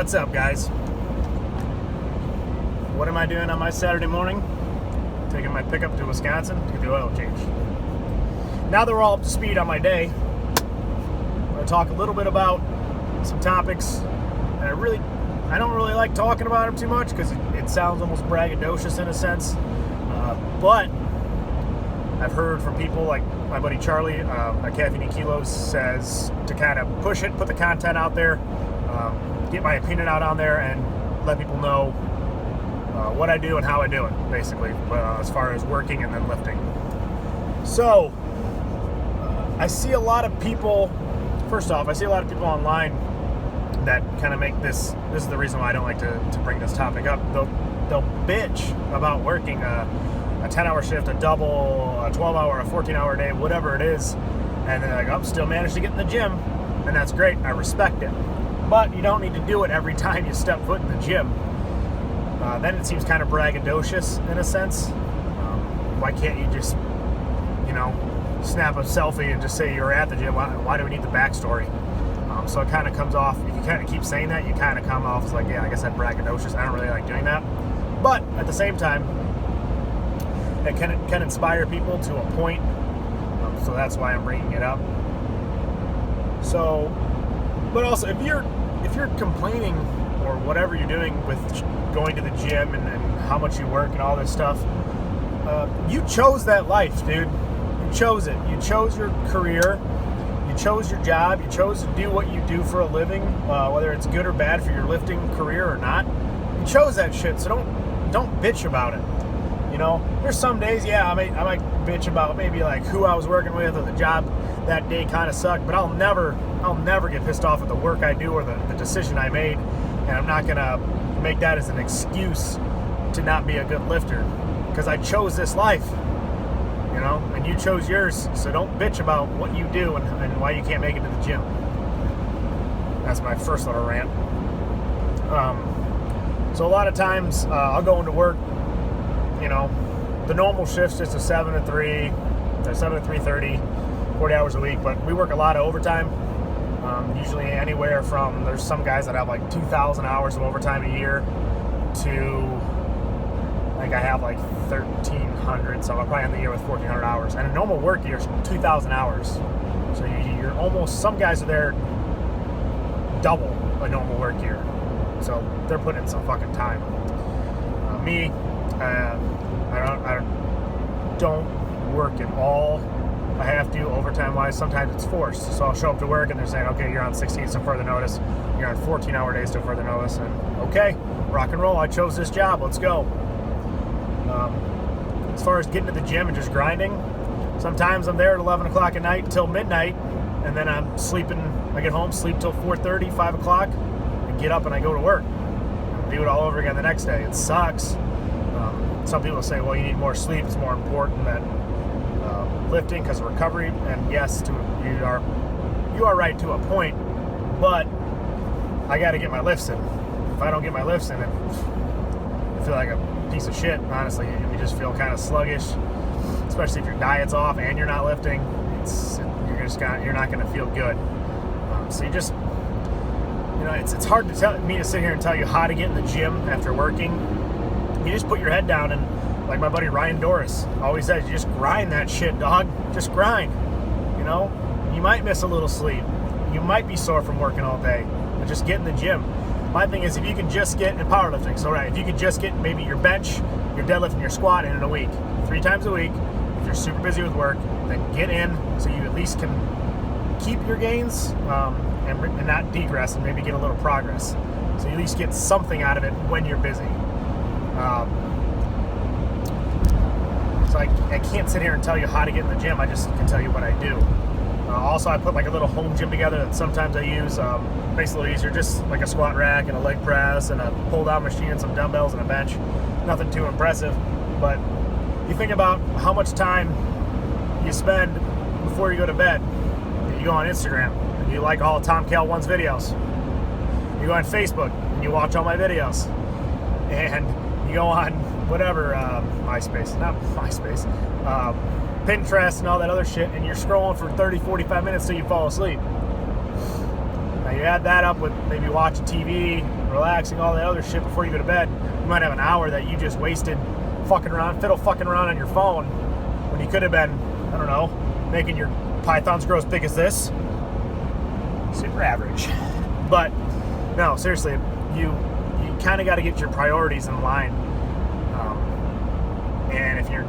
What's up, guys? What am I doing on my Saturday morning? Taking my pickup to Wisconsin to get the oil change. Now that we're all up to speed on my day, I'm going to talk a little bit about some topics that I don't really like talking about them too much because it sounds almost braggadocious in a sense. But I've heard from people like my buddy Charlie at Caffeine and Kilos says to kind of push it, put the content out there, get my opinion out on there, and let people know what I do and how I do it, basically, as far as working and then lifting. So, I see a lot of people, first off, I see a lot of people online that kind of make this is the reason why I don't like to bring this topic up. They'll bitch about working a 10-hour shift, a double, a 12-hour, a 14-hour day, whatever it is, and they're like, oh, still managed to get in the gym, and that's great, I respect it. But you don't need to do it every time you step foot in the gym. Then it seems kind of braggadocious in a sense. Why can't you just, snap a selfie and just say you're at the gym? Why do we need the backstory? So it kind of comes off, if you kind of keep saying that, you kind of come off as like, yeah, I guess that's braggadocious. I don't really like doing that. But at the same time, it can inspire people to a point. So that's why I'm bringing it up. So, but also, if you're complaining or whatever you're doing with going to the gym and how much you work and all this stuff, you chose that life, dude. You chose it. You chose your career. You chose your job. You chose to do what you do for a living, whether it's good or bad for your lifting career or not. You chose that shit, so don't bitch about it. There's some days, yeah, I might bitch about maybe like who I was working with or the job that day kind of sucked, but I'll never get pissed off at the work I do or the decision I made, and I'm not gonna make that as an excuse to not be a good lifter, because I chose this life, and you chose yours, so don't bitch about what you do and why you can't make it to the gym. That's my first little rant. So a lot of times I'll go into work, the normal shift's just a 7 to 3, or 7 to 3:30, 40 hours a week, but we work a lot of overtime. Usually anywhere from, there's some guys that have like 2,000 hours of overtime a year to, I think I have like 1,300, so I'm probably in the year with 1,400 hours. And a normal work year is 2,000 hours. So you're almost, some guys are there double a normal work year. So they're putting in some fucking time. Me, I don't work at all. I have to, overtime-wise. Sometimes it's forced. So I'll show up to work and they're saying, okay, you're on 16 to further notice. You're on 14-hour days to further notice. And okay, rock and roll. I chose this job. Let's go. As far as getting to the gym and just grinding, sometimes I'm there at 11 o'clock at night until midnight, and then I'm sleeping. I get home, sleep till 4:30, 5 o'clock, and get up and I go to work. And do it all over again the next day. It sucks. Some people say, well, you need more sleep. It's more important than lifting because of recovery. And yes, you are right to a point, but I got to get my lifts in. If I don't get my lifts in, I feel like a piece of shit, honestly. You just feel kind of sluggish, especially if your diet's off and you're not lifting. You're not going to feel good. So you just, it's hard to tell me to sit here and tell you how to get in the gym after working. You just put your head down and, like my buddy Ryan Doris always says, you just grind that shit, dog. Just grind. You might miss a little sleep. You might be sore from working all day, but just get in the gym. My thing is, if you can just get in powerlifting, so right, if you could just get maybe your bench, your deadlift, and your squat in a week, 3 times a week, if you're super busy with work, then get in so you at least can keep your gains and not degress and maybe get a little progress. So you at least get something out of it when you're busy. So I can't sit here and tell you how to get in the gym. I just can tell you what I do. Also, I put like a little home gym together that sometimes I use. Makes it a little easier, just like a squat rack and a leg press and a pull-down machine and some dumbbells and a bench. Nothing too impressive, but you think about how much time you spend before you go to bed. You go on Instagram and you like all Tom Cal 1's videos. You go on Facebook and you watch all my videos. And you go on whatever, Pinterest and all that other shit, and you're scrolling for 30, 45 minutes till you fall asleep. Now you add that up with maybe watching TV, relaxing, all the other shit before you go to bed, you might have an hour that you just wasted fucking around on your phone when you could have been, I don't know, making your pythons grow as big as this. Super average. But no, seriously, you kind of got to get your priorities in line. And if you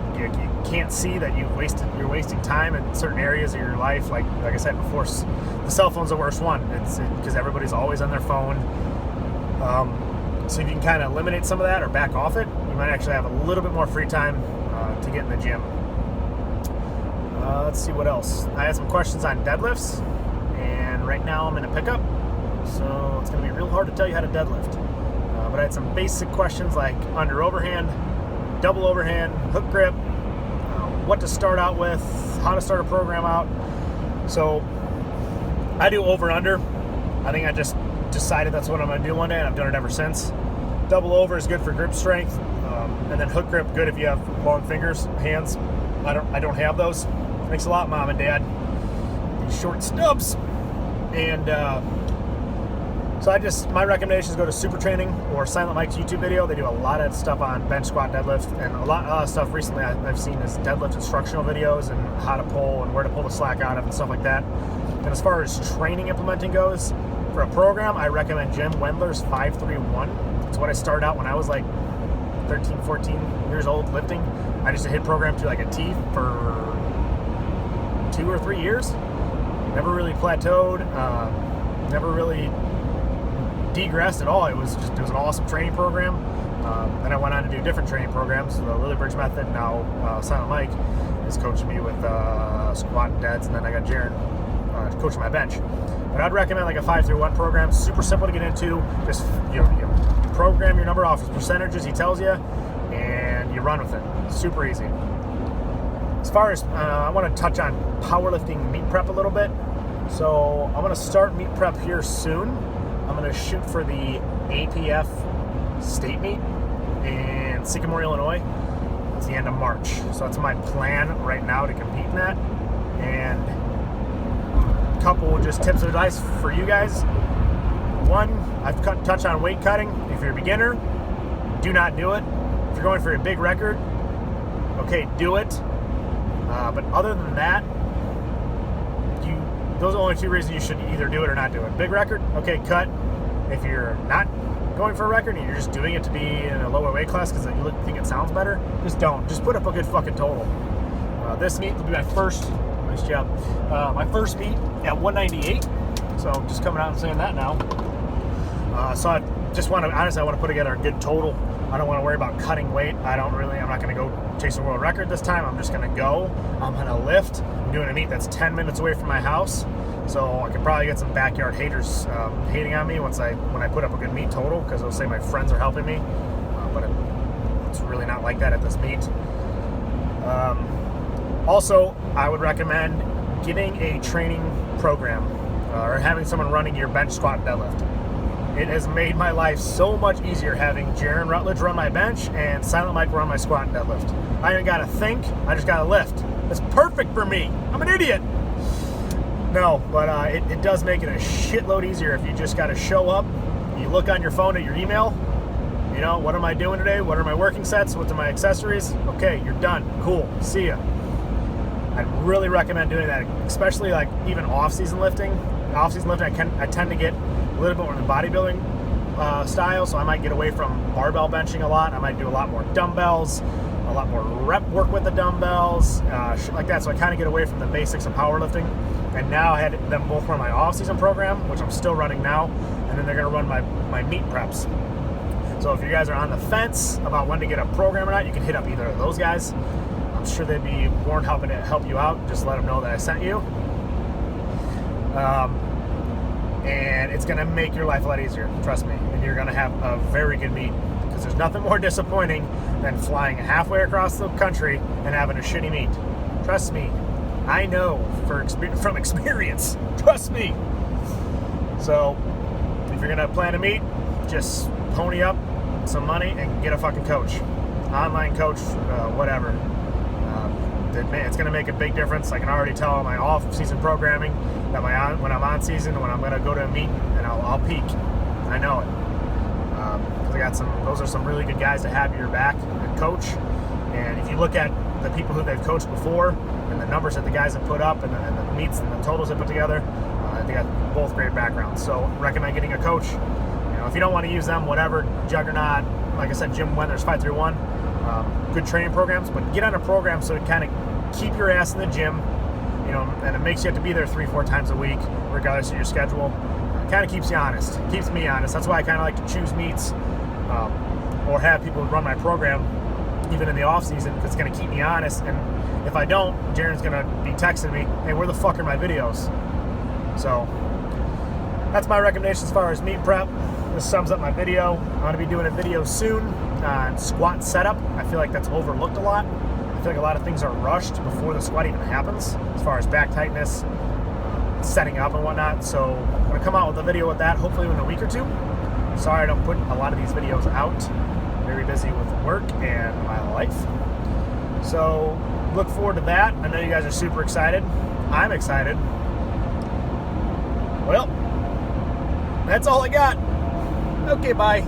can't see that you're wasting time in certain areas of your life, like I said before, the cell phone's the worst one. It's because everybody's always on their phone. So if you can kind of eliminate some of that or back off it, you might actually have a little bit more free time to get in the gym. Let's see what else. I had some questions on deadlifts, and right now I'm in a pickup, so it's going to be real hard to tell you how to deadlift. But I had some basic questions like under overhand, double overhand, hook grip, what to start out with, how to start a program out. So I do over under. I think I just decided that's what I'm going to do one day, and I've done it ever since. Double over is good for grip strength, and then hook grip good if you have long fingers, hands. I don't have those. Thanks a lot, Mom and Dad. These short stubs. And so my recommendations go to Super Training or Silent Mike's YouTube video. They do a lot of stuff on bench, squat, deadlift, and a lot of stuff recently I've seen is deadlift instructional videos and how to pull and where to pull the slack out of and stuff like that. And as far as training implementing goes, for a program, I recommend Jim Wendler's 531. It's what I started out when I was like 13, 14 years old lifting. I just hit program to like a T for 2 or 3 years. Never really plateaued. Never really degressed at all. It was an awesome training program. Then I went on to do different training programs. The Lily Bridge method. Now Silent Mike is coaching me with squat and deads, and then I got Jaron coaching my bench. But I'd recommend like a 5-3-1 program. Super simple to get into. Just you program your number off his percentages he tells you, and you run with it. Super easy. As far as I want to touch on powerlifting meet prep a little bit. So I'm going to start meet prep here soon. I'm going to shoot for the APF state meet in Sycamore, Illinois. It's the end of March. So that's my plan right now to compete in that. And a couple just tips of advice for you guys. One, I've touched on weight cutting. If you're a beginner, do not do it. If you're going for a big record, okay, do it. But other than that, those are the only 2 reasons you should either do it or not do it. Big record, okay, cut. If you're not going for a record and you're just doing it to be in a lower weight class because you think it sounds better, just don't. Just put up a good fucking total. This meet will be my first, nice job, my first meet at 198. So I'm just coming out and saying that now. So I just want to, honestly, I want to put together a good total. I don't want to worry about cutting weight. I'm not going to go chase a world record this time. I'm just going to go. I'm going to lift. I'm doing a meet that's 10 minutes away from my house. So I could probably get some backyard haters hating on me when I put up a good meet total, because they'll say my friends are helping me. But it's really not like that at this meet. Also, I would recommend getting a training program or having someone running your bench, squat, deadlift. It has made my life so much easier having Jaron Rutledge run my bench and Silent Mike run my squat and deadlift. I ain't got to think, I just got to lift. It's perfect for me. I'm an idiot. No, but it does make it a shitload easier if you just got to show up, you look on your phone at your email, what am I doing today? What are my working sets? What are my accessories? Okay, you're done. Cool. See ya. I'd really recommend doing that, especially like even off-season lifting. Off-season lifting, I tend to get a little bit more in the bodybuilding style, so I might get away from barbell benching a lot. I might do a lot more dumbbells, a lot more rep work with the dumbbells, shit like that. So I kind of get away from the basics of powerlifting. And now I had them both run my off-season program, which I'm still running now, and then they're going to run my meet preps. So if you guys are on the fence about when to get a program or not, you can hit up either of those guys. I'm sure they'd be more than happy to help you out. Just let them know that I sent you. And it's going to make your life a lot easier, trust me. And you're going to have a very good meet, because there's nothing more disappointing than flying halfway across the country and having a shitty meet. Trust me. I know from experience. Trust me. So if you're going to plan a meet, just pony up some money and get a fucking coach. Online coach, whatever. It's going to make a big difference. I can already tell on my off-season programming that when I'm on season, when I'm going to go to a meet, and I'll peak. I know it. Because those are some really good guys to have your back and coach. And if you look at the people who they've coached before and the numbers that the guys have put up and the meets and the totals they put together, they got both great backgrounds. So recommend getting a coach. If you don't want to use them, whatever, Juggernaut, like I said, Jim Wender's 531, good training programs, but get on a program so it kind of keep your ass in the gym, and it makes you have to be there 3-4 times a week, regardless of your schedule. It kind of keeps you honest, keeps me honest. That's why I kind of like to choose meets or have people run my program even in the off season, because it's going to keep me honest. And if I don't, Jaren's going to be texting me, hey, where the fuck are my videos? So that's my recommendation as far as meet prep. This sums up my video. I'm going to be doing a video soon on squat setup. I feel like that's overlooked a lot. I feel like a lot of things are rushed before the squat even happens, as far as back tightness, setting up and whatnot. So I'm going to come out with a video with that hopefully in a week or two. Sorry I don't put a lot of these videos out. Very busy with work and my life. So look forward to that. I know you guys are super excited. I'm excited. Well, that's all I got. Okay, bye.